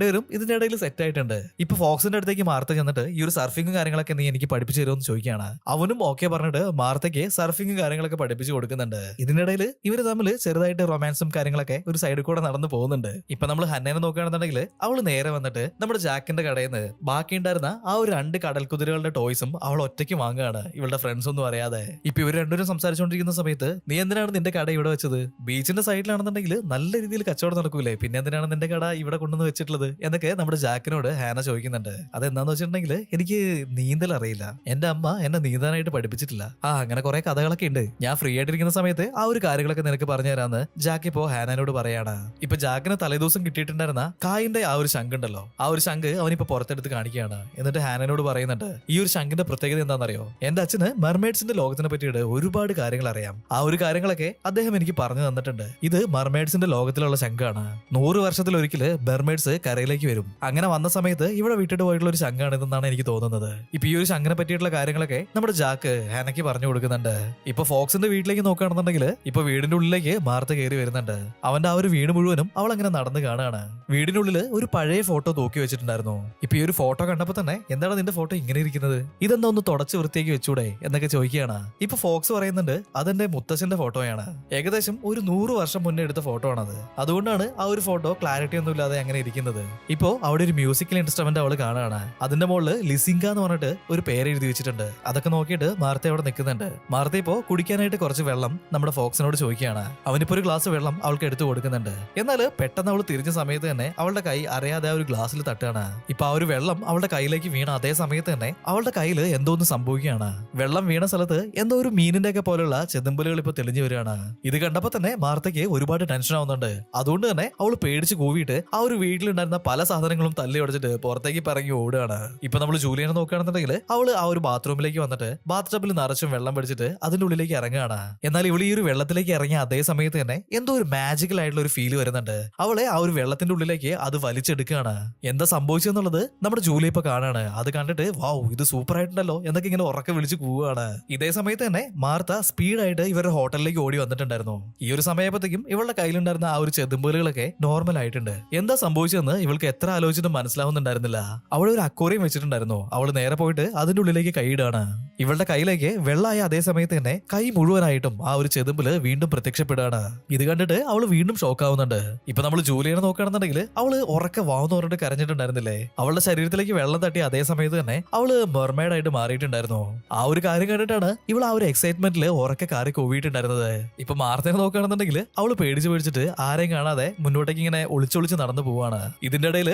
രണ്ടുപേരും ഇതിന്റെ ഇടയിൽ സെറ്റ് ആയിട്ടുണ്ട്. ഇപ്പൊ ഫോക്സിന്റെ അടുത്തേക്ക് മാർത്ത ചെന്നിട്ട് ഈ ഒരു സർഫിംഗും കാര്യങ്ങളൊക്കെ നീ എനിക്ക് പഠിപ്പിച്ചു തരുമെന്ന് ചോദിക്കുകയാണ്. അവനും ഓക്കെ പറഞ്ഞിട്ട് മാർത്തയ്ക്ക് സർഫിംഗും കാര്യങ്ങളൊക്കെ പഠിപ്പിച്ചു കൊടുക്കുന്നുണ്ട്. ഇതിനിടയിൽ ഇവര് തമ്മിൽ ചെറുതായിട്ട് റൊമാൻസും കാര്യങ്ങളൊക്കെ ഒരു സൈഡിൽ കൂടെ നടന്നു പോകുന്നുണ്ട്. ഇപ്പൊ നമ്മൾ ഹന്നേനെ നോക്കുകയാണെന്നുണ്ടെങ്കിൽ അവള് നേരെ വന്നിട്ട് നമ്മുടെ ജാക്കിന്റെ കടയിൽ നിന്ന് ബാക്കി ഉണ്ടായിരുന്ന ആ ഒരു 2 കടൽ കുതിരകളുടെ ടോയ്സും അവൾ ഒറ്റയ്ക്ക് വാങ്ങുകയാണ്, ഇവളുടെ ഫ്രണ്ട്സ് ഒന്നും അറിയാതെ. ഇപ്പൊ ഇവർ രണ്ടുപേരും സംസാരിച്ചുകൊണ്ടിരിക്കുന്ന സമയത്ത് നീ എന്തിനാണ് നിന്റെ കട ഇവിടെ വെച്ചത്? ബീച്ചിന്റെ സൈഡിലാണെന്നുണ്ടെങ്കിൽ നല്ല രീതിയിൽ കച്ചവടം നടക്കൂലേ, പിന്നെ എന്തിനാണ് നിന്റെ കട ഇവിടെ കൊണ്ടുവന്ന് വെച്ചിട്ടുള്ളത് എന്നൊക്കെ നമ്മുടെ ജാക്കിനോട് ഹാന ചോദിക്കുന്നുണ്ട്. അതെന്താന്ന് വെച്ചിട്ടുണ്ടെങ്കിൽ എനിക്ക് നീന്തൽ അറിയില്ല, എന്റെ അമ്മ എന്നെ നീന്താനായിട്ട് പഠിപ്പിച്ചിട്ടില്ല. അങ്ങനെ കുറെ കഥകളൊക്കെ ഉണ്ട്, ഞാൻ ഫ്രീ ആയിട്ടിരിക്കുന്ന സമയത്ത് ആ ഒരു കാര്യങ്ങളൊക്കെ നിനക്ക് പറഞ്ഞു തരാന്ന് ജാക്ക് ഇപ്പോ ഹാനോട് പറയാണ്. ഇപ്പൊ ജാക്കിന് തലേദിവസം കിട്ടിയിട്ടുണ്ടായിരുന്ന കായിന്റെ ആ ഒരു ശംഖ് ഉണ്ടല്ലോ, ആ ഒരു ശംഖ് അവനിപ്പോ പുറത്തെടുത്ത് കാണിക്കുകയാണ്. എന്നിട്ട് ഹാനോട് പറയുന്നുണ്ട് ഈ ഒരു ശംഖിന്റെ പ്രത്യേകത എന്താണെന്നറിയോ? എന്റെ അച്ഛന് മെർമെയ്ഡ്സിന്റെ ലോകത്തിനെ പറ്റിയിട്ട് ഒരുപാട് കാര്യങ്ങൾ അറിയാം. ആ ഒരു കാര്യങ്ങളൊക്കെ അദ്ദേഹം എനിക്ക് പറഞ്ഞു തന്നിട്ടുണ്ട്. ഇത് മെർമെയ്ഡ്സിന്റെ ലോകത്തിലുള്ള ശംഖാണ്. 100 വർഷത്തിലൊരിക്കല് മെർമെയ്ഡ്സ് കരയിലേക്ക് വരും. അങ്ങനെ വന്ന സമയത്ത് ഇവിടെ വിട്ടിട്ട് പോയിട്ടുള്ള ഒരു ശംഖാണ് ഇതെന്നാണ് എനിക്ക് തോന്നുന്നത്. ഇപ്പൊ ഈ ഒരു ശംഖിനെ പറ്റിയിട്ടുള്ള കാര്യങ്ങളൊക്കെ നമ്മുടെ ജാക്ക് ഹാനയ്ക്ക് പറഞ്ഞു കൊടുക്കുന്നുണ്ട്. ഇപ്പൊ ഫോക്സിന്റെ വീട്ടിലേക്ക് നോക്കുകയാണെന്നുണ്ടെങ്കിൽ ഇപ്പൊ വീടിന്റെ ഉള്ളിലേക്ക് മാർത്ത കയറി വരുന്നുണ്ട്. അവന്റെ ആ ഒരു വീട് മുഴുവനും അവൾ അങ്ങനെ നടന്നു കാണുകയാണ്. വീടിനുള്ളിൽ ഒരു പഴയ ഫോട്ടോ തൂക്കി വെച്ചിട്ടുണ്ടായിരുന്നു. ഇപ്പൊ ഈ ഒരു ഫോട്ടോ കണ്ടപ്പോ തന്നെ എന്താണ് നിന്റെ ഫോട്ടോ ഇങ്ങനെ ഇരിക്കുന്നത്, ഇതെന്താ ഒന്ന് തുടച്ച് വൃത്തിയാക്കി വെച്ചൂടെ എന്നൊക്കെ ചോദിക്കുകയാണ്. ഇപ്പൊ ഫോക്സ് പറയുന്നുണ്ട് അതെന്റെ മുത്തശ്ശന്റെ ഫോട്ടോയാണ്, ഏകദേശം ഒരു 100 വർഷം മുന്നേ എടുത്ത ഫോട്ടോ ആണത്, അതുകൊണ്ടാണ് ആ ഒരു ഫോട്ടോ ക്ലാരിറ്റി ഒന്നും ഇല്ലാതെ അങ്ങനെ ഇരിക്കുന്നത്. ഇപ്പോ അവിടെ ഒരു മ്യൂസിക്കൽ ഇൻസ്ട്രുമെന്റ് അവള് കാണുകയാണ്. അതിന്റെ മുകളിൽ ലിസിങ്ക എന്ന് പറഞ്ഞിട്ട് ഒരു പേര് എഴുതി വെച്ചിട്ടുണ്ട്. അതൊക്കെ നോക്കിയിട്ട് മാർത്ത അവിടെ നിൽക്കുന്നുണ്ട്. മാർത്ത ഇപ്പോ കുടിക്കാനായിട്ട് കുറച്ച് വെള്ളം നമ്മുടെ ഫോക്സിനോട് ചോദിക്കുകയാണ്. അവനിപ്പോ ഒരു ഗ്ലാസ് വെള്ളം അവൾക്ക് എടുത്തു കൊടുക്കുന്നുണ്ട്. എന്നാൽ പെട്ടെന്ന് അവൾ തിരിഞ്ഞ സമയത്ത് തന്നെ അവളുടെ കൈ അറിയാതെ ആ ഒരു ഗ്ലാസ്സിൽ തട്ടാണ്. ഇപ്പൊ ആ ഒരു വെള്ളം അവളുടെ കയ്യിലേക്ക് വീണ അതേ സമയത്ത് തന്നെ അവളുടെ കയ്യിൽ എന്തോ ഒന്ന് സംഭവിക്കുകയാണ്. വെള്ളം വീണ സ്ഥലത്ത് എന്തോ ഒരു മീനിന്റെ ഒക്കെ പോലുള്ള ചെതുമ്പലുകൾ ഇപ്പൊ തെളിഞ്ഞു വരികയാണ്. ഇത് കണ്ടപ്പോ തന്നെ മാർത്തയ്ക്ക് ഒരുപാട് ടെൻഷൻ ആവുന്നുണ്ട്. അതുകൊണ്ട് തന്നെ അവൾ പേടിച്ച് കൂവിയിട്ട് ആ ഒരു വീട്ടിലുണ്ടായിരുന്ന പല സാധനങ്ങളും തല്ലി ഉടച്ചിട്ട് പുറത്തേക്ക് ഇറങ്ങി ഓടുകയാണ്. ഇപ്പൊ നമ്മൾ ജൂലിയനെ നോക്കുകയാണെന്നുണ്ടെങ്കിൽ അവള് ആ ഒരു ബാത്റൂമിലേക്ക് വന്നിട്ട് ബാത്ത് ടബിൽ നിറച്ചും വെള്ളം പിടിച്ചിട്ട് അതിന്റെ ഉള്ളിലേക്ക് ഇറങ്ങുകയാണ്. എന്നാൽ ഇവൾ ഈ ഒരു വെള്ളത്തിലേക്ക് ഇറങ്ങിയ അതേ സമയത്ത് തന്നെ എന്തോ ഒരു മാജിക്കൽ ആയിട്ടുള്ള ഒരു ഫീൽ വരുന്നുണ്ട്. അവളെ ആ ഒരു വെള്ളത്തിന്റെ ഉള്ളിലേക്ക് അത് വലിച്ചെടുക്കുകയാണ്. എന്താ സംഭവിച്ചെന്നുള്ളത് നമ്മുടെ ജൂലി ഇപ്പൊ കാണാണ്. അത് കണ്ടിട്ട് വാവ് ഇത് സൂപ്പർ ആയിട്ടുണ്ടല്ലോ എന്നൊക്കെ ഇങ്ങനെ ഉറക്കെ വിളിച്ച് പോവുകയാണ്. ഇതേ സമയത്ത് തന്നെ മാർത്ത സ്പീഡായിട്ട് ഇവരുടെ ഹോട്ടലിലേക്ക് ഓടി വന്നിട്ടുണ്ടായിരുന്നു. ഈ ഒരു സമയപ്പോഴത്തേക്കും ഇവളുടെ കയ്യിലുണ്ടായിരുന്ന ആ ഒരു ചെതുമ്പലുകളൊക്കെ നോർമൽ ആയിട്ടുണ്ട്. എന്താ സംഭവിച്ചതെന്ന് ഇവൾക്ക് എത്ര ആലോചിച്ചിട്ടും മനസ്സിലാവുന്നുണ്ടായിരുന്നില്ല. അവൾ ഒരു അക്വേറിയം വെച്ചിട്ടുണ്ടായിരുന്നു. അവൾ നേരെ പോയിട്ട് അതിന്റെ ഉള്ളിലേക്ക് കൈയിടാണ്. ഇവളുടെ കയ്യിലേക്ക് വെള്ളമായ അതേ സമയത്ത് തന്നെ കൈ മുഴുവനായിട്ടും ആ ഒരു ചെതുമ്പല് വീണ്ടും പ്രത്യക്ഷപ്പെടുകയാണ്. ഇത് കണ്ടിട്ട് അവൾ വീണ്ടും ഷോക്ക് ആവുന്നുണ്ട്. ഇപ്പൊ നമ്മൾ ജൂലിയനെ നോക്കുകയാണെന്നുണ്ടെങ്കിൽ അവള് ഉറക്കെ വാവെന്ന് പറഞ്ഞിട്ട് കരഞ്ഞിട്ടുണ്ടായിരുന്നില്ലേ. അവളുടെ ശരീരത്തിലേക്ക് വെള്ളം തട്ടി അതേ സമയത്ത് തന്നെ അവള് മെർമെയ്ഡ് ആയിട്ട് മാറിയിട്ടുണ്ടായിരുന്നു. ആ ഒരു കാര്യം കണ്ടിട്ടാണ് ഇവൾ ആ ഒരു എക്സൈറ്റ്മെന്റിൽ ഉറക്കെ കാറി കൂവിയിട്ടുണ്ടായിരുന്നത്. ഇപ്പൊ മാർത്തനെ നോക്കുകയാണെന്നുണ്ടെങ്കിൽ അവള് പേടിച്ചിട്ട് ആരെയും കാണാതെ മുന്നോട്ടേക്ക് ഇങ്ങനെ ഒളിച്ചൊളിച്ച് നടന്നു പോവാണ്. ഇതിന്റെ ഇടയിൽ